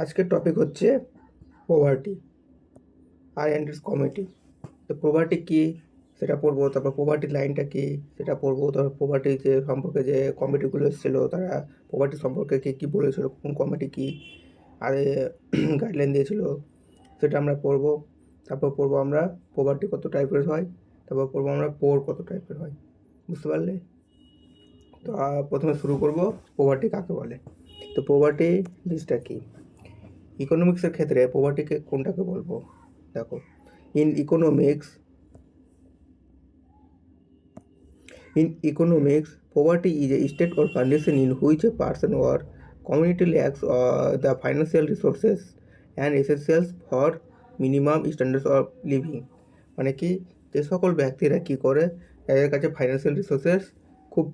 আজকের টপিক হচ্ছে poverty R it's committee. তো পোভার্টি কী সেটা পড়বো, তারপর পোভার্টি লাইনটা কী সেটা পড়বো, তারপর পোভার্টি যে সম্পর্কে যে কমিটিগুলো এসেছিলো তারা পোভার্টি সম্পর্কে কী বলেছিল, কোন কমিটি কী আর গাইডলাইন দিয়েছিল সেটা আমরা পড়বো। তারপর পড়বো আমরা পোভার্টি কত টাইপের হয়, তারপর পড়বো আমরা পোর কত টাইপের হয়। বুঝতে পারলে? তো প্রথমে শুরু করব পোভার্টি কাকে বলে। তো পোভার্টি জিনিসটা কী, ইকোনমিক্সের ক্ষেত্রে পোভার্টিকে কোনটাকে বলবো। দেখো, in economics poverty is a state or condition in which a person or community lacks the financial resources and essentials for minimum standards of living। মানে কি, যে সকল ব্যক্তিরা কি করে, তাদের কাছে ফাইন্যান্সিয়াল রিসোর্সেস খুব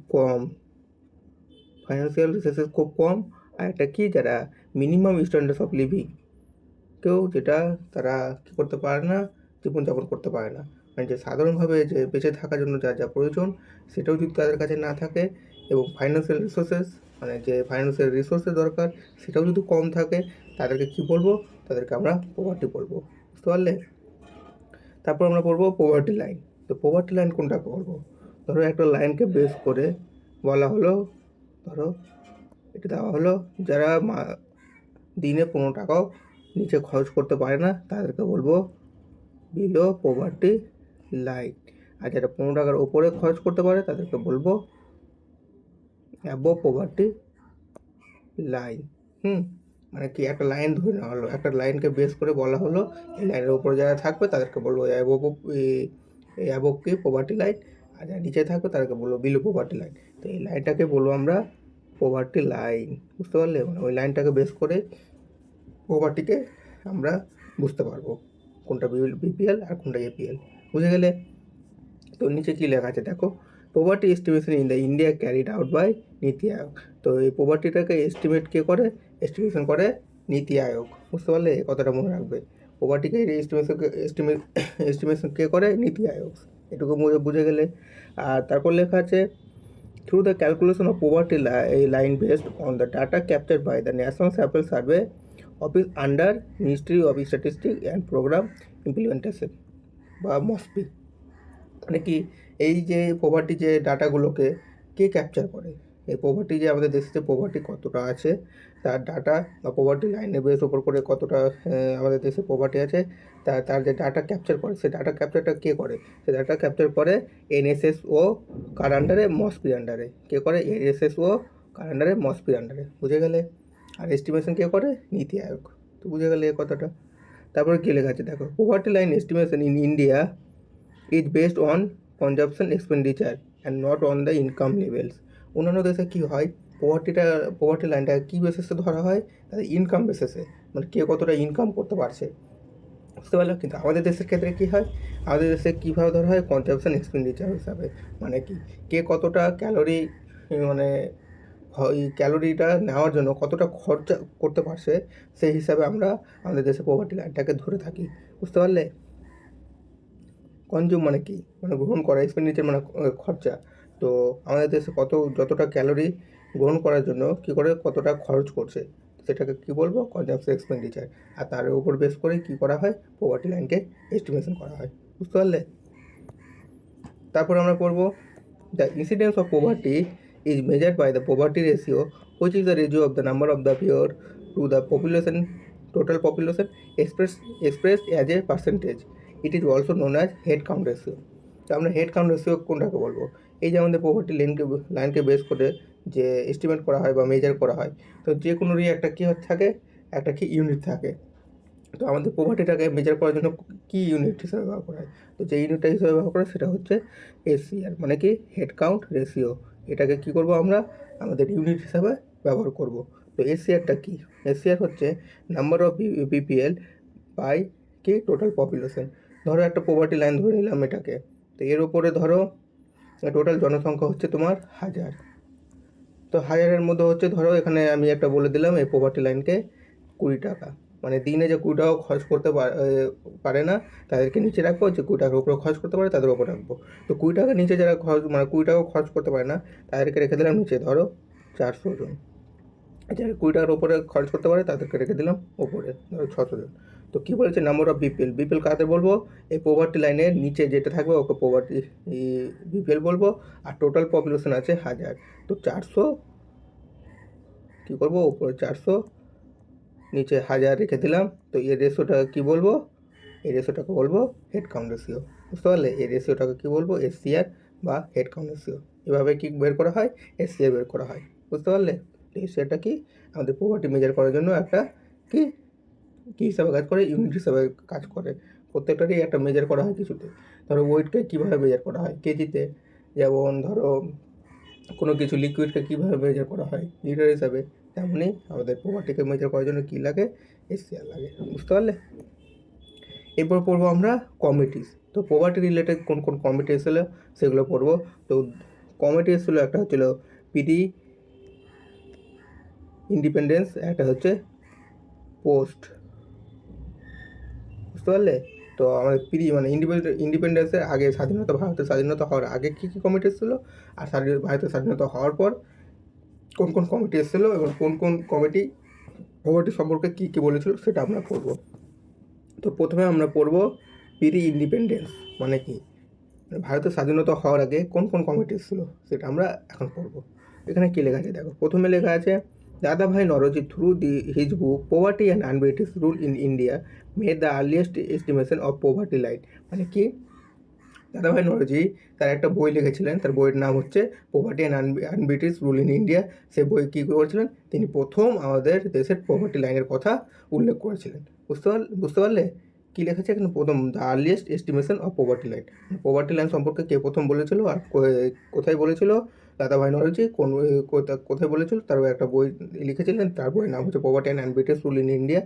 কম আর একটা কি, যারা মিনিমাম স্ট্যান্ডার্ডস অফ লিভিং যেটা তারা কী করতে পারে না, জীবনযাপন করতে পারে না। মানে যে সাধারণভাবে যে বেঁচে থাকার জন্য যা যা প্রয়োজন সেটাও যদি তাদের কাছে না থাকে, এবং ফাইন্যান্সিয়াল রিসোর্সেস মানে যে ফাইন্যান্সিয়াল রিসোর্সের দরকার সেটাও যদি কম থাকে, তাদেরকে কি বলবো, তাদেরকে আমরা পোভার্টি বলবো। বুঝতে পারলে? তারপর আমরা পড়বো পোভার্টি লাইন। তো পোভার্টি লাইন কোনটাকে বলবো, ধরো একটা লাইনকে বেস করে বলা হলো, ধরো এটা দেওয়া হলো, যারা দিনে 15 টাকাও নিচে খরচ করতে পারে না তাদেরকে বলবো বিলো পোভার্টি লাইন, আর যারা 15 টাকার ওপরে খরচ করতে পারে তাদেরকে বলবো অ্যাবভ পোভার্টি লাইন। মানে কি, একটা লাইন ধরে নেওয়া হলো, একটা লাইনকে বেস করে বলা হলো এই লাইনের উপরে যারা থাকবে তাদেরকে বলবো অ্যাবভ কি পোভার্টি লাইন, আর যারা নিচে থাকবে তাদেরকে বলবো বিলো পোভার্টি লাইন। তো এই লাইনটাকে বলবো আমরা পোভার্টি লাইন। বুঝতে পারলে? মানে ওই লাইনটাকে বেস করে পোভার্টিকে আমরা বুঝতে পারবো কোনটা বিপিএল আর কোনটা এপিএল। বুঝে গেলে? তো নিচে কী লেখা আছে দেখো, poverty estimation in the India carried out by NITI Aayog. তো এই পোভার্টিটাকে এস্টিমেট কে করে, এস্টিমেশন করে নীতি আয়োগ। বুঝতে পারলে? এই কথাটা মনে রাখবে, পোভার্টিকে এস্টিমেশন কে করে, নীতি আয়োগ। এটুকু বুঝে গেলে। আর তারপর লেখা আছে, through the calculation of poverty line based on the data captured by the National Sample Survey Office under Ministry of Statistics and Program Implementation বা মসপি। মানে কি, এই যে পোভার্টি যে ডাটাগুলোকে কে ক্যাপচার করে, এই পোভার্টি যে আমাদের দেশে যে পোভার্টি কতটা আছে তার ডাটা, বা পোভার্টি লাইনের বেস ওপর করে কতটা আমাদের দেশে পোভার্টি আছে তার যে ডাটা ক্যাপচার করে, সেই ডাটা ক্যাপচারটা কে করে, সেই ডাটা ক্যাপচার করে এনএসএসও কার আন্ডারে, মসপির আন্ডারে। কে করে? এনএসএসও কার আন্ডারে, মসপির আন্ডারে। বুঝে গেলে? আর এস্টিমেশন কে করে? নীতি আয়োগ। তো বুঝে গেলে এই কথাটা। তারপরে কী লেখা আছে দেখো, poverty line estimation in India is based on consumption expenditure and not on the income levels. অন্যান্য দেশে কী হয়, পোভার্টি লাইনটা কী বেসিসে ধরা হয়, তাদের ইনকাম বেসিসে, মানে কে কতটা ইনকাম করতে পারছে। বুঝতে পারলো? কিন্তু আমাদের দেশের ক্ষেত্রে কী হয়, আমাদের দেশে কীভাবে ধরা হয়, কনজাম্পশন এক্সপেন্ডিচার হিসাবে। মানে কি, কে কতটা ক্যালোরি, মানে ওই ক্যালোরিটা নেওয়ার জন্য কতটা খরচা করতে পারছে, সেই হিসাবে আমরা আমাদের দেশে পোভার্টি লাইনটাকে ধরে থাকি। বুঝতে পারলে? কনজিউম মানে কি, মানে গ্রহণ করা, এক্সপেন্ডিচার মানে খরচা। তো আমাদের দেশে যতটা ক্যালোরি গ্রহণ করার জন্য কী করে কতটা খরচ করছে, সেটাকে কী বলবো, কনজাম্পশন এক্সপেন্ডিচার। আর তার উপর বেস করে কী করা হয়, পোভার্টি লাইনকে এস্টিমেশন করা হয়। বুঝতে পারলে? তারপর আমরা পড়বো, the incidence of poverty is measured by the poverty ratio which is the ratio of the number of the poor to the population, total population expressed as a percentage. It is also known as head count ratio. তো আমরা head count ratio কোনটাকে বলবো, এই যে আমাদের poverty লাইনকে base করে যে এস্টিমেট করা হয় বা মেজার করা হয়, তো যে কোনোরই একটা কী থাকে, একটা কি ইউনিট থাকে। তো আমাদের পোভার্টিটাকে মেজার করার জন্য কী ইউনিট হিসাবে ব্যবহার করা হয়, তো যে ইউনিটটা হিসাবে ব্যবহার করা সেটা হচ্ছে এসিআর, মানে কি হেড কাউন্ট রেশিও। এটাকে কি করব আমরা, আমাদের ইউনিট হিসাবে ব্যবহার করব। তো এসিআরটা কি, এসিআর হচ্ছে নাম্বার অফ বিপিএল বাই কি টোটাল পপুলেশন। ধরো একটা পোভার্টি লাইন ধরে নিলাম এটাকে, তো এর উপরে ধরো টোটাল জনসংখ্যা হচ্ছে তোমার 1000। তো 1000-এর মধ্যে হচ্ছে, ধরো এখানে আমি একটা বলে দিলাম এই পোভার্টি লাইনকে 20 টাকা, মানে দিনে যে 20 টাকাও খরচ করতে পারে না তাদেরকে নিচে রাখবো, যে 20 টাকার উপরে খরচ করতে পারে তাদের উপর রাখবো। তো 20 টাকার নিচে যারা মানে 20 টাকাও খরচ করতে পারে না তাদেরকে রেখে দিলাম নিচে, ধরো 400 জন। যারা 20 টাকার ওপরে খরচ করতে পারে তাদেরকে রেখে দিলাম ওপরে, ধরো 600 জন। তো কী বলেছে, নাম্বার অফ বিপিএল, বিপিএল কাদের বলবো, এই পোভার্টি লাইনের নিচে যেটা থাকবে ওকে পোভার্টি বিপিএল বলবো। আর টোটাল পপুলেশন আছে 1000, তো 400 কী করবো, ওপরে 400 নিচে 1000 রেখে দিলাম। তো এর রেশিওটা কী বলবো, এই রেশিওটাকে বলবো হেড কাউন্ট রেশিও, বুঝতে পারলে? এই রেশিওটাকে কী বলবো, এসসিআর বা হেড কাউন্ট রেশিও। এভাবে কি বের করা হয়, এসসিআর বের করা হয়, বুঝতে পারলে? এসসিআরটা কি, আমাদের প্রপার্টি মেজার করার জন্য একটা কি কী হিসাবে কাজ করে, ইউনিট হিসাবে কাজ করে। প্রত্যেকটারই একটা মেজার করা হয় কিছুতে। ধরো ওয়েটকে কীভাবে মেজার করা হয় কেজিতে, যেমন ধরো কোনো কিছু লিকুইডকে কীভাবে মেজার করা হয় লিটার হিসাবে, তেমনই আমাদের প্রপার্টিকে মেজার করার জন্য কী লাগে, এসসিআর লাগে, বুঝতে পারলে? এরপর পড়বো আমরা কমিটিস। তো প্রপার্টি রিলেটেড কোন কোন কমিটি এসেছিলো সেগুলো পড়বো। তো কমিটি এসেছিলো, একটা হচ্ছিলো পিডি ইন্ডিপেন্ডেন্স, একটা হচ্ছে পোস্ট, বুঝতে পারলে? তো আমাদের পিডি মানে ইন্ডিপেন্ডেন্সের আগে, স্বাধীনতা, ভারতের স্বাধীনতা হওয়ার আগে কী কী কমিটি এসেছিলো, আর ভারতের স্বাধীনতা হওয়ার পর কোন কোন কমিটি এসেছিলো, এবং কোন কোন কমিটি প্রপার্টি সম্পর্কে কী কী বলেছিল সেটা আমরা পড়বো। তো প্রথমে আমরা পড়বো পিডি ইন্ডিপেন্ডেন্স মানে কি, ভারতের স্বাধীনতা হওয়ার আগে কোন কোন কমিটি ছিল সেটা আমরা এখন পড়বো। এখানে কী লেখা আছে দেখো, প্রথমে লেখা আছে Dadabhai Naoroji through his book poverty and unBritish rule in India made the earliest estimation of poverty line. মানে কি, দাদাভাই নরোজি তার একটা বই লিখেছিলেন, তার বইয়ের নাম হচ্ছে poverty and unBritish rule in India. সেই বই কী করেছিলেন, তিনি প্রথম আমাদের দেশের পোভার্টি লাইনের কথা উল্লেখ করেছিলেন, বুঝতে পারলে? কী লেখা আছে এখানে, প্রথম the earliest estimation of poverty line. Poverty line সম্পর্কে কে প্রথম বলেছিল আর কোথায় বলেছিল, দাদাভাই নরোজি কোথায় বলেছিল, তার একটা বই লিখেছিলেন, তার বইয়ের নাম হচ্ছে poverty and unBritish rule in India.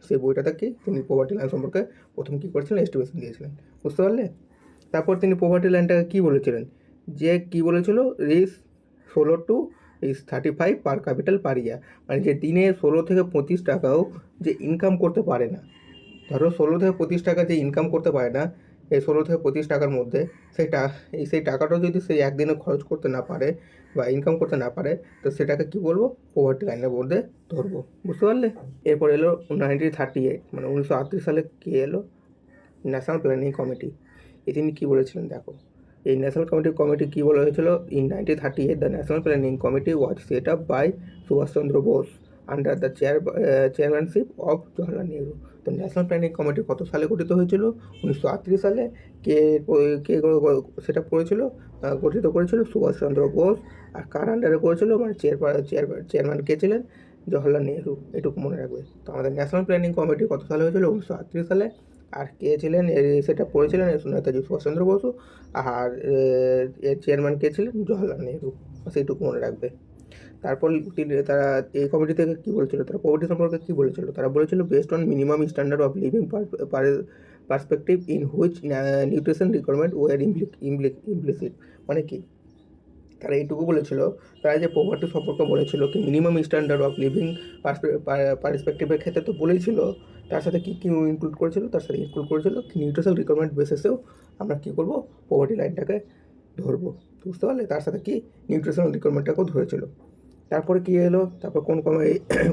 সেই বইটাতে কি তিনি পোভার্টি লাইন সম্পর্কে প্রথম কী করেছিলেন, এস্টিমেশন দিয়েছিলেন, বুঝতে পারলে? তারপর তিনি পোভার্টি লাইনটাকে কী বলেছিলেন, যে কী বলেছিল, রিস 16 টু রিস 35 পার ক্যাপিটাল পার ইয়ার। মানে যে দিনে 16 থেকে 25 টাকাও যে ইনকাম করতে পারে না, ধরো 16 থেকে 25 টাকা যে ইনকাম করতে পারে না, এই 16 থেকে 25 টাকার মধ্যে সেই টাকাটাও যদি সেই একদিনে খরচ করতে না পারে বা ইনকাম করতে না পারে, তো সেটাকে কী বলবো, পোভার্টি লাইনের মধ্যে ধরবো, বুঝতে পারলে? এরপর এলো 1938, মানে 1938 সালে কে এলো, ন্যাশনাল প্ল্যানিং কমিটি। তিনি কী বলেছিলেন দেখো, এই ন্যাশনাল কমিটি কী বলা হয়েছিল, in 1938 the national planning committee was set up by Subhas Chandra Bose under the chairmanship of Jawaharlal Nehru. তো ন্যাশনাল প্ল্যানিং কমিটি কত সালে গঠিত হয়েছিল, 1938 সালে। কে কে সেটা করেছিল, গঠিত করেছিল সুভাষচন্দ্র বোস। আর কার আন্ডারে করেছিল, মানে চেয়ারম্যান কে ছিলেন, জওহরলাল নেহরু, এটুকু মনে রাখবে। তো আমাদের ন্যাশনাল প্ল্যানিং কমিটি কত সালে হয়েছিল, 1938 সালে। আর কে ছিলেন, সেটা পড়েছিলেন নেতাজি সুভাষচন্দ্র বসু। আর এর চেয়ারম্যান কে ছিলেন, জওহরলাল নেহরু, সেইটুকু মনে রাখবে। তারপর তারা এই কমিটি থেকে কী বলেছিল, তারা পভার্টি সম্পর্কে কী বলেছিল, তারা বলেছিল based on minimum standard of living perspective in which nutrition requirement were implicit. মানে কি, তারা এইটুকু বলেছিল, তারা যে পভার্টি সম্পর্কে বলেছিল কি মিনিমাম স্ট্যান্ডার্ড অফ লিভিং পার্সপেক্টিভের ক্ষেত্রে তো বলেছিল, তার সাথে কী কী ইনক্লুড করেছিল, তার সাথে ইনক্লুড করেছিল নিউট্রিশনাল রিকোয়ারমেন্ট বেসিসেও আমরা কী করবো, পভার্টি লাইনটাকে ধরবো, বুঝতে পারলে? তার সাথে কি নিউট্রিশনাল রিকোয়ারমেন্টটাকেও ধরেছিল। তারপরে কী এলো, তারপর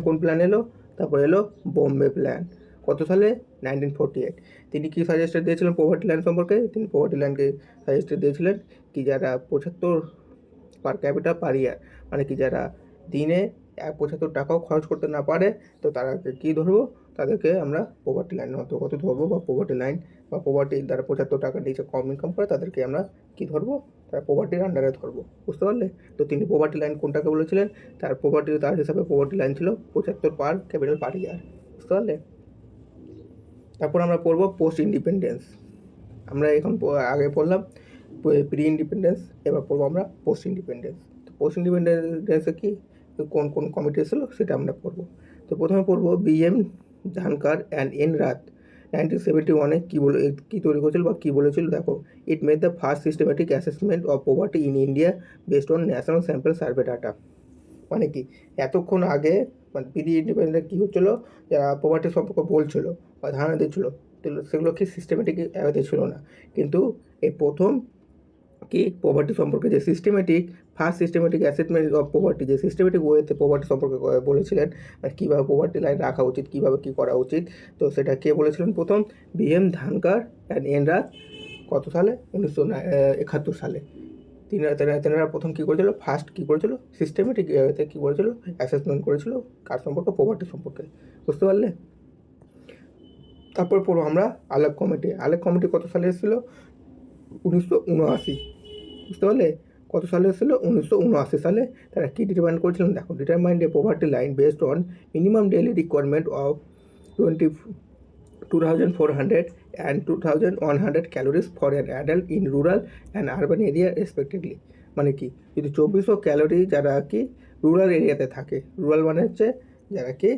কোন প্ল্যান এলো, তারপর এলো বোম্বে প্ল্যান। কত সালে, 1948। তিনি কি সাজেস্টেড দিয়েছিলেন পভার্টি লাইন সম্পর্কে, তিনি পভার্টি লাইনকে সাজেস্টেড দিয়েছিলেন কি যারা 75 পার ক্যাপিটা পার ইয়ার, মানে কি যারা দিনে 75 টাকাও খরচ করতে না পারে, তো তারাকে কী ধরবো, তাদেরকে আমরা পভার্টি লাইন অন্তর্গত ধরবো, বা পভার্টি লাইন বা পভার্টি যারা 75 টাকার নিচে কম ইনকাম করে তাদেরকে আমরা কী ধরবো, তারা পভার্টির আন্ডারে ধরবো, বুঝতে পারলে? তো তিনি পভার্টি লাইন কোনটাকে বলেছিলেন, তার হিসাবে পভার্টি লাইন ছিল 75 পার ক্যাপিটাল পার ইয়ার, বুঝতে পারলে? তারপর আমরা পড়বো পোস্ট ইন্ডিপেন্ডেন্স। আমরা এখন আগে পড়লাম প্রি ইন্ডিপেন্ডেন্স, এবার পড়বো আমরা পোস্ট ইন্ডিপেন্ডেন্স। তো পোস্ট ইন্ডিপেন্ডেন্সে কি কোন কোন কমিটি ছিল সেটা আমরা পড়বো। তো প্রথমে পড়বো বিএম ধানকার অ্যান্ড এন রাত 1971 কী তৈরি করেছিল বা কী বলেছিল দেখো, it made the first systematic assessment of poverty in India based on national sample survey data. মানে কি, এতক্ষণ আগে মানে প্রি ইন্ডিপেন্ডেন্ট কী হচ্ছিলো, যারা পভার্টি সম্পর্কে বলছিল বা ধারণা দিচ্ছিলো, সেগুলো কি সিস্টেমেটিক ছিল না। কিন্তু এই প্রথম কি পভার্টি সম্পর্কে যে systematic first systematic assessment of poverty, যে সিস্টেমেটিক ওয়েতে পোভার্টি সম্পর্কে বলেছিলেন, আর কীভাবে পোভার্টি লাইন রাখা উচিত, কীভাবে কী করা উচিত। তো সেটা কে বলেছিলেন প্রথম? BM ধানকার অ্যান্ড এন রাজ, কত সালে? 1971 সালে। তেনারা প্রথম কী করেছিল? ফার্স্ট কী করেছিল? সিস্টেমেটিক ওয়েতে কী করেছিল? অ্যাসেসমেন্ট করেছিল কার সম্পর্কে? পোভার্টি সম্পর্কে। বুঝতে পারলে? তারপর পড়বো আমরা আলেক কমিটি। আলেক কমিটি কত সালে এসেছিলো? 1979। বুঝতে পারলে? কত সালে এসেছিল? 1979 সালে। তারা কী ডিটারমাইন করেছিলেন? দেখো, determined A poverty line based on minimum daily requirement of 2400 and 2100 calories for an adult in rural and urban area respectively. মানে কি? যদি 2400 ক্যালোরি যারা কি রুরাল এরিয়াতে থাকে, রুরাল মানে হচ্ছে যারা কি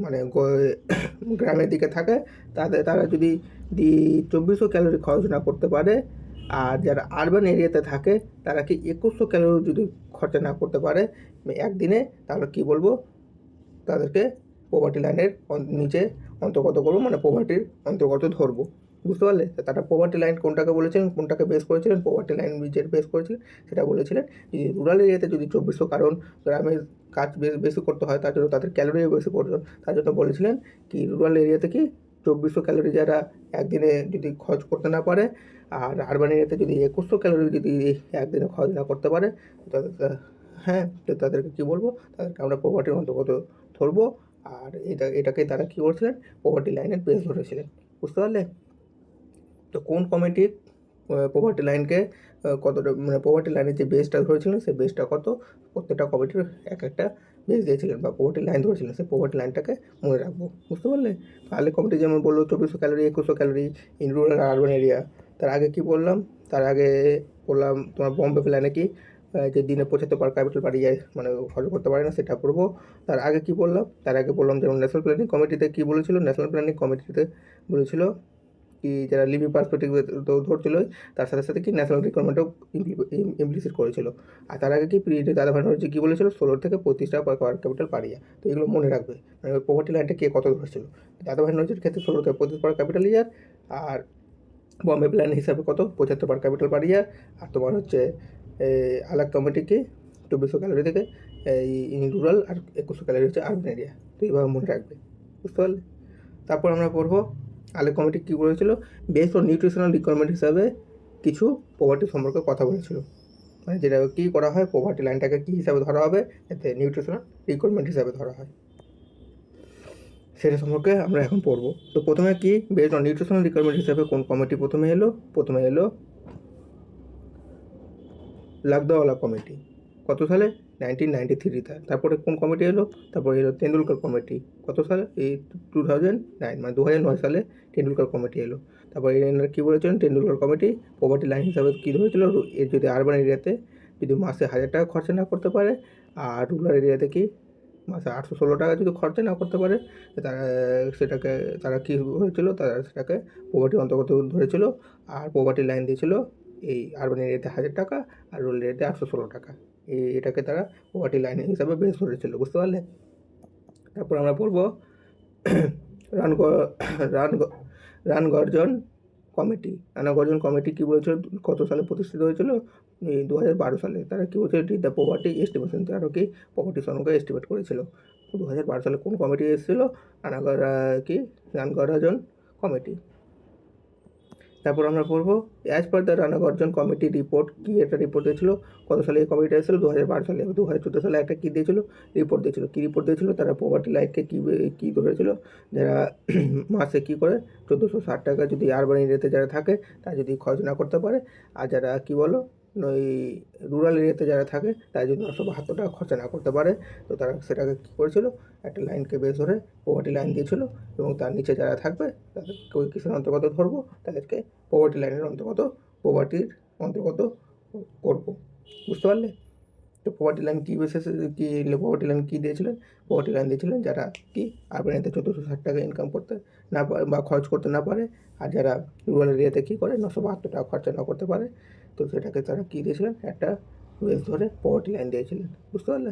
মানে গ্রামের দিকে থাকে, তারা যদি 2400 ক্যালোরি খরচ না করতে পারে, আর যারা আরবান এরিয়াতে থাকে তারা কি 2100 ক্যালোরি যদি খরচা না করতে পারে একদিনে, তাহলে কি বলবো? তাদেরকে পোভার্টি লাইনের নিচে অন্তর্গত করবো, মানে পোভার্টির অন্তর্গত ধরবো। বুঝতে পারলে? তারা পোভার্টি লাইন কোনটাকে বলেছিলেন, কোনটাকে বেস করেছিলেন? পোভার্টি লাইন যে বেস করেছিলেন সেটা বলেছিলেন যে রুরাল এরিয়াতে যদি 2400, কারণ গ্রামের কাজ বেশি করতে হয়, তার জন্য তাদের ক্যালোরি বেশি প্রয়োজন, তার জন্য বলেছিলেন কি রুরাল এরিয়াতে কি 2400 ক্যালোরি যারা একদিনে যদি খরচ করতে না পারে, আর আরবান এরিয়াতে যদি 2100 ক্যালোরি যদি একদিনে খরচ না করতে পারে, হ্যাঁ, তো তাদেরকে কী বলবো? তাদেরকে আমরা পোভার্টির অন্তর্গত ধরবো। আর এটাকে তারা কী করছিলেন? পোভার্টি লাইনের বেস ধরেছিলেন। বুঝতে পারলে? তো কোন কমিটি পোভার্টি লাইনকে কতটা, মানে পোভার্টি লাইনের যে বেসটা ধরেছিলেন সেই বেসটা কত, প্রত্যেকটা কমিটির এক একটা বেস দিয়েছিলেন বা পোভার্টি লাইন ধরেছিলেন, সেই পোভার্টি লাইনটাকে মনে রাখবো। বুঝতে পারলে? তাহলে কমিটি যেমন বললো 2400 ক্যালোরি, 2100 ক্যালোরি ইন রুরাল আর আরবান এরিয়া। তার আগে কি বললাম? তার আগে বললাম তোমার বম্বে প্ল্যানে কি যে দিনে 75 পার ক্যাপিটাল পার ইয়ার মানে খরচ করতে পারে না, সেটা পড়বো। তার আগে কি বললাম? তার আগে বললাম যেমন ন্যাশনাল প্ল্যানিং কমিটিতে কী বলেছিল? ন্যাশনাল প্ল্যানিং কমিটিতে বলেছিল কি যারা লিভিং পার্সপেক্টিভ তো ধরছিল, তার সাথে সাথে কি ন্যাশনাল রিকোয়ারমেন্টও ইমপ্লিসিট করেছিল। আর তার আগে কি দাদা ভাই নরজি কী বলেছিল? 16 থেকে 35 টাকা পার ক্যাপিটাল পার ইয়ার। তো এগুলো মনে রাখবে, মানে পোভার্টি লাইনটা কে কত ধরেছিল। দাদা ভাই নরজির ক্ষেত্রে 16 থেকে 35 পার ক্যাপিটাল ইয়ার, আর বম্বে প্ল্যান হিসাবে কত? 75 পার ক্যাপিটাল পার ইয়ার। আর তোমার হচ্ছে আলাগ কমিটিকে 2400 ক্যালোরি থেকে এই রুরাল, আর 2100 ক্যালোরি হচ্ছে আরবান এরিয়া। তো এইভাবে মনে রাখবে। বুঝতে পারলে? তারপর আমরা পড়বো আলেক কমিটি কী করেছিল? বেসড অন নিউট্রিশনাল রিকোয়ারমেন্ট হিসাবে কিছু পোভার্টি সম্পর্কে কথা বলেছিল। মানে যেটা কী করা হয়, পোভার্টি লাইনটাকে কী হিসাবে ধরা হবে? এতে নিউট্রিশনাল রিকোয়ারমেন্ট হিসাবে ধরা হয়, সেটা সম্পর্কে আমরা এখন পড়বো। তো প্রথমে কি বেসড অন নিউট্রিশনাল রিকোয়ারমেন্ট হিসাবে কোন কমিটি প্রথমে এলো? প্রথমে এলো লাগদাওয়ালা কমিটি। কত সালে? 1993। তারপরে কোন কমিটি এলো? তারপরে এলো তেন্ডুলকর কমিটি। কত সালে? এই 2009, মানে 2009 সালে তেন্ডুলকর কমিটি এলো। তারপরে এনারা কী বলেছিলেন? তেন্ডুলকর কমিটি পোভার্টি লাইন হিসাবে কী ধরেছিল? এর যদি আরবান এরিয়াতে যদি মাসে 1000 টাকা খরচা না করতে পারে, আর রুরাল এরিয়াতে কি মাসে 816 টাকা যদি খরচা না করতে পারে, তারা কী হয়েছিল? তারা সেটাকে পোভার্টির অন্তর্গত ধরেছিল। আর পোভার্টি লাইন দিয়েছিল এই আরবান এরিয়াতে 1000 টাকা, আর রুরাল এরিয়াতে 816 টাকা। এটাকে তারা পোভার্টি লাইন হিসাবে বেস ধরেছিল। বুঝতে পারলে? তারপর আমরা পড়বো রানগর্জন কমিটি। রানগর্জন কমিটি কী বলেছিল? কত সালে প্রতিষ্ঠিত হয়েছিল? 2012 সালে। তারা কী বলছিল? দ্য পোভার্টি এস্টিমেশন, তারা কি পোভার্টি সম্পর্কে এস্টিমেট করেছিল। 2012 সালে কোন কমিটি এসেছিলো? রানগর্জন কমিটি। তারপর আমরা পড়বো as per the Rangarajan committee report. কী একটা রিপোর্ট দিয়েছিল? কত সালে এই কমিটিটা এসেছিলো? 2012 সালে। 2014 সালে একটা কী দিয়েছিল? রিপোর্ট দিয়েছিল। কী রিপোর্ট দিয়েছিল? তারা পোভার্টি লাইনকে কী ধরেছিল? যারা মাসে কী করে 1460 টাকা যদি আরবান এরিয়াতে যারা থাকে তারা যদি খরচ না করতে পারে, আর যারা কী বলো ওই রুরাল এরিয়াতে যারা থাকে তারা যদি 972 টাকা খরচা না করতে পারে, তো তারা সেটাকে কী করেছিল? একটা লাইনকে বেস ধরে পোভার্টি লাইন দিয়েছিল, এবং তার নিচে যারা থাকবে তাদেরকে ওই কিসের অন্তর্গত ধরবো? তাদেরকে পোভার্টি লাইনের পোভার্টির অন্তর্গত করবো। বুঝতে পারলে? তো পোভার্টি লাইন কী বেসিসে কী পোভার্টি লাইন কী দিয়েছিলেন? পোভার্টি লাইন দিয়েছিলেন যারা কি আরবান এরিয়াতে 1460 টাকা ইনকাম করতে না পারে বা খরচ করতে না পারে, আর যারা রুরাল এরিয়াতে কী করে 972 টাকা খরচা না করতে পারে, তো সেটাকে তারা কী দিয়েছিলেন? একটা বেস ধরে পোভার্টি লাইন দিয়েছিলেন। বুঝতে পারলে?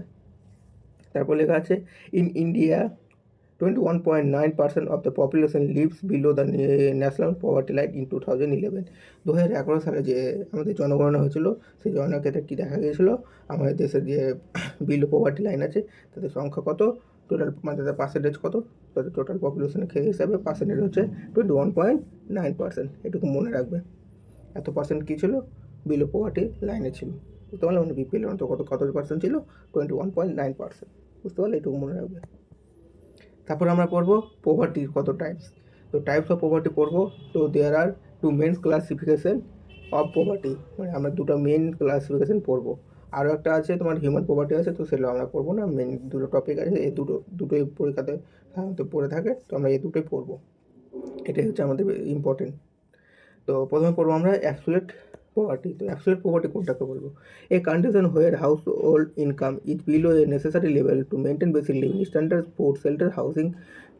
তারপর লেখা আছে in India 21.9% of the population lives below the national poverty line in 2011. 2011 সালে যে আমাদের জনগণনা হয়েছিল, সেই জনগণনাতে কী দেখা গিয়েছিল, আমাদের দেশের যে বিলো পভার্টি লাইন আছে তাদের সংখ্যা কত, টোটাল মানে তাদের পার্সেন্টেজ কত, তাদের টোটাল পপুলেশনের হিসাবে পার্সেন্টেজ হচ্ছে 21.9%। এটুকু মনে রাখবে, এত পার্সেন্ট কী ছিল, বিলো পভার্টি লাইনে ছিল। বুঝতে পারলে, মানে বিপিএল অন্তত কত পার্সেন্ট ছিল, 21.9%। বুঝতে পারলে, এটুকু মনে রাখবে। তারপর আমরা পড়বো পোভার্টির কত টাইপস। তো টাইপস অফ পোভার্টি পড়বো। তো there are two main classification of poverty, মানে আমরা দুটো মেন ক্লাসিফিকেশন পড়বো। আরও একটা আছে তোমার হিউম্যান পোভার্টি আছে, তো সেগুলো আমরা পড়বো না। মেন দুটো টপিক আছে, এই দুটোই পরীক্ষাতে সাধারণত পড়ে থাকে, তো আমরা এই দুটোই পড়বো। এটাই হচ্ছে আমাদের ইম্পর্টেন্ট। তো প্রথমে পড়বো আমরা অ্যাবসোলিউট পোভার্টি। তো অ্যাবসোলিউট পোভার্টি কোনটাকে বলবো, a condition where household income is below a necessary level to maintain basic living standard, food, shelter, housing.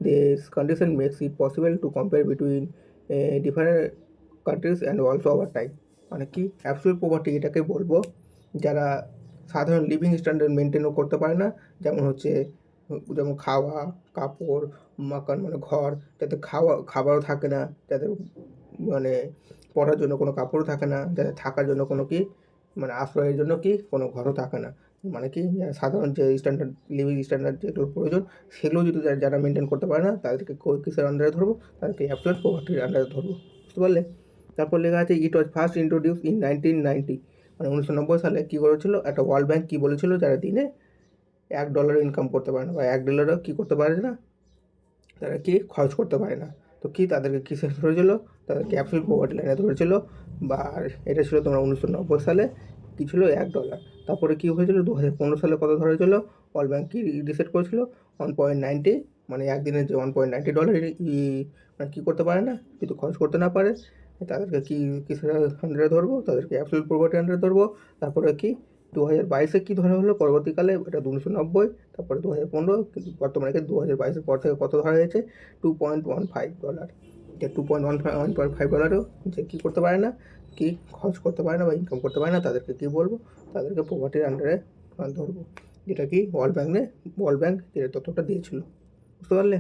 This condition makes it possible to compare between different countries and also over time. মানে কি absolute poverty এটাকে বলবো যারা সাধারণ living standard মেনটেনও করতে পারে না, যেমন হচ্ছে যেমন খাওয়া, কাপড়, মাকান মানে ঘর, যাতে খাবারও থাকে না, যাদের মানে পরার জন্য কোনো কাপড়ও থাকে না, যাদের থাকার জন্য কোনো কি মানে আশ্রয়ের জন্য কি কোনো ঘরও থাকে না। মানে কি সাধারণ যে স্ট্যান্ডার্ড লিভিং স্ট্যান্ডার্ড যেগুলো প্রয়োজন, সেগুলো যদি যারা মেনটেন করতে পারে না, তাদেরকে কিসের আন্ডারে ধরবো, তাদেরকে অ্যাবসোলিউট পোভার্টির আন্ডারে ধরবো। বুঝতে পারলে। তারপর লেখা আছে ইট ওয়াজ ফার্স্ট ইন্ট্রোডিউস ইন 1990, মানে 1990 সালে কী করেছিল, একটা ওয়ার্ল্ড ব্যাংক কী বলেছিল, যারা দিনে $1 ইনকাম করতে পারে না বা $1 কী করতে পারে না, তারা কি খরচ করতে পারে না, তো কি তাদেরকে কিসে ধরেছিল, তাদেরকে অ্যাবসোলিউট পোভার্টি লাইনে ধরেছিল। বা এটা ছিল তোমার 1990 সালে কী ছিল, $1। তারপরে কী হয়েছিল, 2015 সালে কত ধরেছিল, ওয়ার্ল্ড ব্যাংক কী ডিসাইড করেছিল, 1.90, মানে একদিনের যে $1.90 মানে কী করতে পারে না, কিন্তু খরচ করতে না পারে, তাদেরকে কি কিসের আন্ডারে ধরবো, তাদেরকে অ্যাবসোলিউট পোভার্টি আন্ডারে ধরবো। তারপরে কি 2022-এ কী ধরা হলো পরবর্তীকালে, এটা 1990, তারপরে 2015, কিন্তু বর্তমানে 2022-এর পর থেকে কত ধরা হয়েছে, $2.15। যে $2.15 যে কী করতে পারে না, কি খরচ করতে পারে না বা ইনকাম করতে পারে না, তাদেরকে কী বলবো, তাদেরকে পোভার্টির আন্ডারে ধরবো, যেটা কি ওয়ার্ল্ড ব্যাংক যে তথ্যটা দিয়েছিল। বুঝতে পারলে।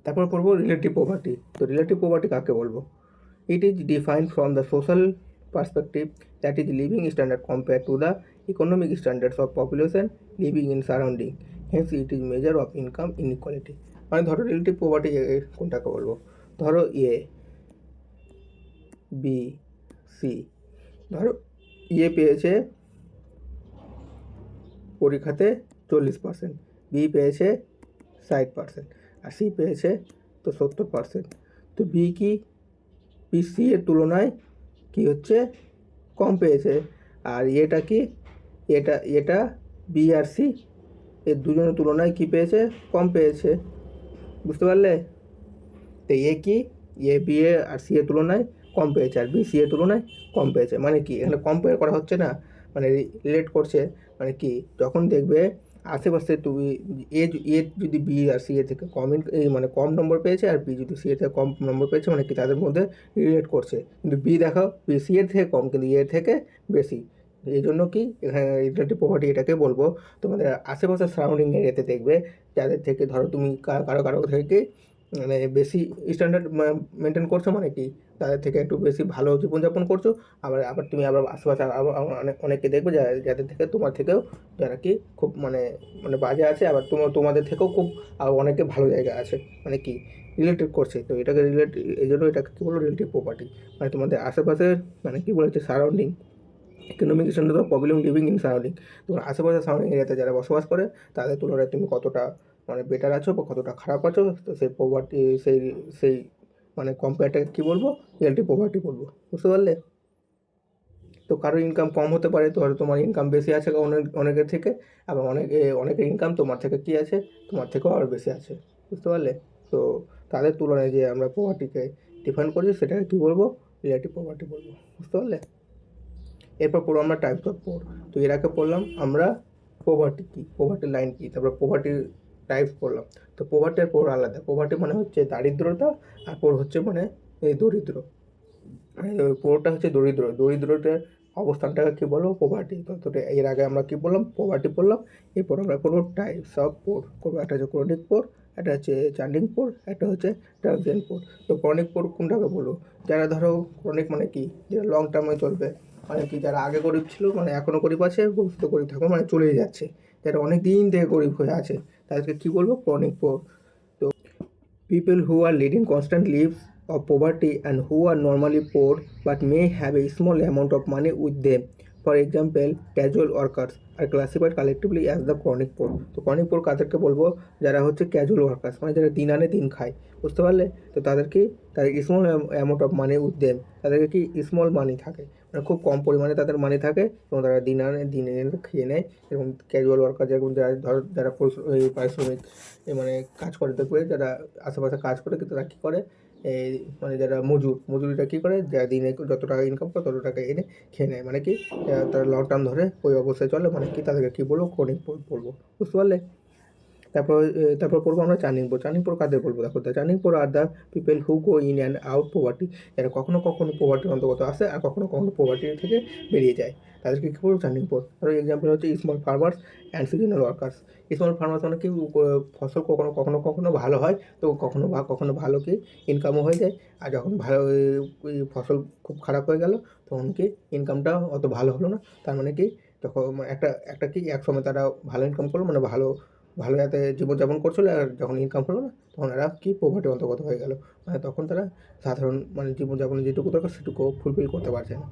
তারপর পড়বো রিলেটিভ পোভার্টি। তো রিলেটিভ পোভার্টি কাকে বলবো, it is defined from the social perspective, that is living standard compared to the economic standards of population living in surrounding, hence it is measure of income inequality। মানে ধরো relative poverty কোনটাকে বলবো, ধরো A B C, ধরো পেয়েছে পরীক্ষাতে 40%, B পেয়েছে 60%, আর C পেয়েছে তো 70%। তো বি সি এর তুলনায় কি হচ্ছে, কম পেয়েছে। আর এটা কি, এটা বি আর সি এর দুজনের তুলনায় কি পেয়েছে, কম পেয়েছে। বুঝতে পারলে। তো বি এ আর সি এর তুলনায় কম পেয়েছে, আর বি সি এর তুলনায় কম পেয়েছে। মানে কি এখানে কম্পেয়ার করা হচ্ছে না, মানে রিলেট করছে। মানে কি যখন দেখবে আশেপাশে তুমি এ যদি বি আর সি এ থেকে মানে কম নম্বর পেয়েছে, আর বি যদি সি এর থেকে কম নম্বর পেয়েছে, মানে কি তাদের মধ্যে রিলেট করছে। কিন্তু বি দেখো বি সি এর থেকে কম, কিন্তু এর থেকে বেশি। এই জন্য কি এখানে রিলেটিভ পোভার্টি এটাকে বলবো। তোমাদের আশেপাশের সারাউন্ডিং এরিয়াতে দেখবে যাদের থেকে ধরো তুমি কারো থেকে মানে বেশি স্ট্যান্ডার্ড মেনটেন করছো, মানে কি তাদের থেকে একটু বেশি ভালো জীবনযাপন করছো। আবার তুমি আশেপাশে অনেককে দেখবে যাদের থেকে তোমার থেকেও যারা কি খুব মানে বাজে আছে, আবার তোমাদের থেকেও খুব অনেকে ভালো জায়গা আছে, মানে কি রিলেটেড করছে। তো এটাকে এই জন্য এটাকে কী বলবো, রিলেটিভ প্রপার্টি। মানে তোমাদের আশেপাশের মানে কী বলেছে surrounding, economic standard of population living in surrounding. তোমার আশেপাশের সারাউন্ডিং এরিয়াতে যারা বসবাস করে, তাদের তুলনায় তুমি কতটা মানে বেটার আছো বা কতটা খারাপ আছো, তো সেই পোভার্টি সেই মানে কম্পেয়ারটাকে কী বলবো, রিলেটিভ পোভার্টি বলবো। বুঝতে পারলে। তো কারোর ইনকাম কম হতে পারে, তো তোমার ইনকাম বেশি আছে অনেকের থেকে, আবার অনেকের ইনকাম তোমার থেকে কী আছে, তোমার থেকেও আরও বেশি আছে। বুঝতে পারলে। তো তাদের তুলনায় যে আমরা পোভার্টিকে ডিফাইন করছি, সেটাকে কী বলবো, রিলেটিভ পোভার্টি বলবো। বুঝতে পারলে। এরপর পড়বো আমরা টাইপস অফ পোর। তো এর আগে পড়লাম আমরা পোভার্টি কী, পোভার্টি লাইন কী, তারপর পোভার্টির টাইপস পড়লাম। তো পোভার্টি আর পোর আলাদা। পোভার্টি মানে হচ্ছে দারিদ্রতা, আর পোর হচ্ছে মানে এই দরিদ্র। মানে পোরটা হচ্ছে দরিদ্রতা অবস্থানটাকে কী বলবো? পোভার্টি। তো এর আগে আমরা কী বললাম? পোভার্টি পড়লাম। এরপর আমরা পড়বো টাইপস অফ পোর করবো। একটা হচ্ছে ক্রনিক পোর, একটা হচ্ছে চার্নিং পোর, একটা হচ্ছে ট্রানজিয়েন্ট পোর। তো ক্রনিক পোর কোনটাকে বলবো? যারা ধরো ক্রনিক মানে কি, যেটা লং টার্মে চলবে, মানে কি যারা আগে গরিব ছিল, মানে এখনও গরিব আছে, ভবিষ্যতে গরিব থাকবে, মানে চলেই যাচ্ছে, যারা অনেক দিন থেকে গরিব হয়ে আছে, তাদেরকে কী বলবো? ক্রনিক পোর। তো people who are leading constant lives of poverty and who are normally poor but may have a small amount of money with them. For example, casual workers are classified collectively as the chronic poor. তো chronic poor কাদেরকে বলবো? যারা হচ্ছে casual workers, মানে যারা দিন আনে দিন খায়, বুঝতে পারলে? তো তাদেরকে, তাদের small amount of money with them, তাদেরকে কি স্মল মানি থাকে, মানে খুব কম পরিমাণে তাদের মানি থাকে, এবং তারা দিন আনে দিন এনে খেয়ে নেয়। এবং ক্যাজুয়াল ওয়ার্কার যেরকম যারা ধরো যারা পারিশ্রমিক মানে কাজ করে, দেখবে যারা আশেপাশে কাজ করে, কিন্তু তারা কী করে, এই মানে যারা মজুরিটা কী করে, যারা দিনে যত টাকা ইনকাম করে তত টাকা এনে খেয়ে নেয়, মানে কি তারা লং টার্ম ধরে ওই অবস্থায় চলে, মানে কি তাদেরকে কী বলবো? ক্রনিক বলবো, বুঝতে পারলে? তারপর পড়বো আমরা চার্নিং পোর। চার্নিং পোর কাদের বলবো? দেখো, the churning poor are the people who go in and out poverty, যারা কখনো কখনো পোভার্টির অন্তর্গত আসে আর কখনো কখনো পোভার্টি থেকে বেরিয়ে যায়, তাদেরকে কী বলবো? চার্নিং পোর। ধরো এক্সাম্পল হচ্ছে small farmers and seasonal workers. Small farmers মানে কি, ফসল কখনো কখনো কখনো ভালো হয়, তো কখনো ভালো কি ইনকামও হয়ে যায়, আর যখন ভালো ওই ফসল খুব খারাপ হয়ে গেল, তখন কি ইনকামটা অত ভালো হলো না। তার মানে কি, যখন একটা কি একসময় তারা ভালো ইনকাম করলো, মানে ভালো যাতে জীবনযাপন করছিলো, আর যখন ইনকাম হলো না, তখন এরা কি পোভার্টির অন্তর্গত হয়ে গেল, মানে তখন তারা সাধারণ মানে জীবনযাপনের যেটুকু দরকার সেটুকু ফুলফিল করতে পারছে না।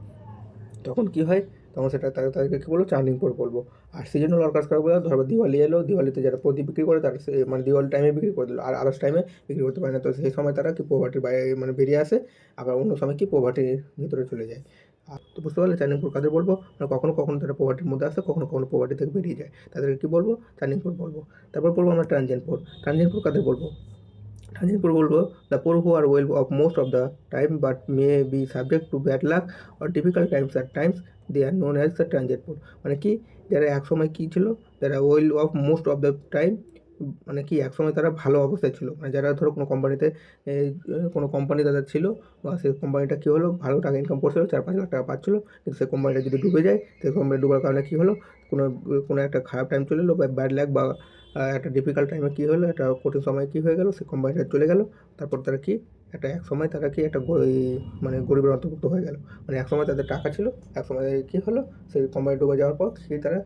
তখন কী হয়? তখন সেটা তাদেরকে কী বলবো? চার্নিং পোর বলবো। আর সিজনাল ওয়ার্কার্স কাকে বলে? ধরো দিওয়ালি এলো, দিওয়ালিতে যারা প্রদীপ বিক্রি করে, তারা মানে দিওয়ালি টাইমে বিক্রি করে দিল, আর আদার্স টাইমে বিক্রি করতে পারে না, তো সেই সময় তারা কি পোভার্টির বাইরে মানে বেরিয়ে আসে, আবার অন্য সময় কি পোভার্টির ভিতরে চলে যায়। তো বুঝতে পারলে চার্নিং পোর কাদের বলবো? মানে কখনো কখনো তারা পোভার্টির মধ্যে আসে, কখনো কখনো পোভার্টি থেকে বেরিয়ে যায়, তাদেরকে কী বলবো? চার্নিং পোর বলবো। তারপর পড়বো আমরা ট্রানজিয়েন্ট পোর। ট্রানজিয়েন্ট পোর কাদের বলবো? ট্রানজিয়েন্ট পোর বলবো the poor who are well off most of the time but may be subject to bad luck or difficult times at times, they are known as the transient poor. মানে কি, যারা একসময় কী ছিল, যারা well off most of the time, মানে কি একসময় তারা ভালো অবস্থায় ছিল, মানে যারা ধরো কোনো কোম্পানিতে, কোনো কোম্পানি তাদের ছিল, বা সেই কোম্পানিটা কী হলো, ভালো টাকা ইনকাম করছিলো, 4-5 লাখ টাকা পাচ্ছিলো, কিন্তু সেই কোম্পানিটা যদি ডুবে যায়, সেই কোম্পানি ডুবার কারণে কী হলো, কোনো কোনো একটা খারাপ টাইম চলে এলো, বা ব্যাড লাক, বা একটা ডিফিকাল্ট টাইমে কী হলো, একটা কঠিন সময়ে কী হয়ে গেল, সেই কোম্পানিটা চলে গেল। তারপর তারা কি একসময় তারা কি একটা মানে গরিবের অন্তর্ভুক্ত হয়ে গেল, মানে একসময় তাদের টাকা ছিল, একসময় কী হলো, সেই কোম্পানি ডুবে যাওয়ার পর তারা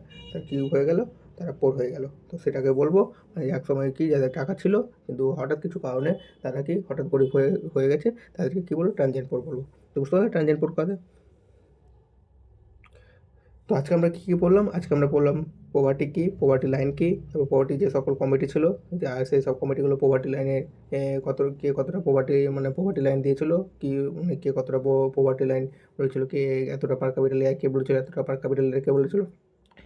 কী হয়ে গেল, তারা পোর হয়ে গেল। তো সেটাকে বলবো, মানে একসময় কি যাদের টাকা ছিল, কিন্তু হঠাৎ কিছু কারণে তারা কি হঠাৎ গরিব হয়ে গেছে, তাদেরকে কী বলবো? ট্রানজিয়েন্ট পোর বলবো। তো বুঝতে পারলে ট্রানজিয়েন্ট পোর কাদের? তো আজকে আমরা কী পড়লাম? আজকে আমরা পড়লাম পোভার্টি কী, পোভার্টি লাইন কী, তারপর পোভার্টি যে সকল কমিটি ছিল, যে সেই সব কমিটিগুলো পোভার্টি লাইনে কে কতটা পোভার্টি লাইন দিয়েছিল, কি মানে কে কতটা পোভার্টি লাইন বলেছিল, কে এতটা পার ক্যাপিটাল এয়ার, কে বলেছিল এতটা পার ক্যাপিটাল কে বলেছিল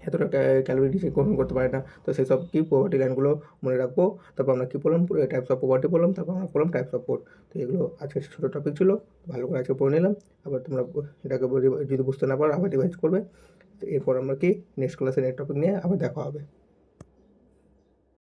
এতটা ক্যালোরি সে গ্রহণ করতে পারে না। তো সেসব কি পোভার্টি লাইনগুলো মনে রাখবো। তারপর আমরা কী পড়লাম? টাইপস অফ পোভার্টি পড়লাম, তারপর আমরা পড়লাম টাইপস অফ পোর। তো এগুলো আজকের ছোটো টপিক ছিল, ভালো করে আজকে পড়ে নিলাম। আবার তোমরা এটাকে যদি বুঝতে না পারো আবার রিভাইজ করবে। তো এরপর আমরা কি নেক্সট ক্লাসে নেক্সট টপিক নিয়ে আবার দেখা হবে।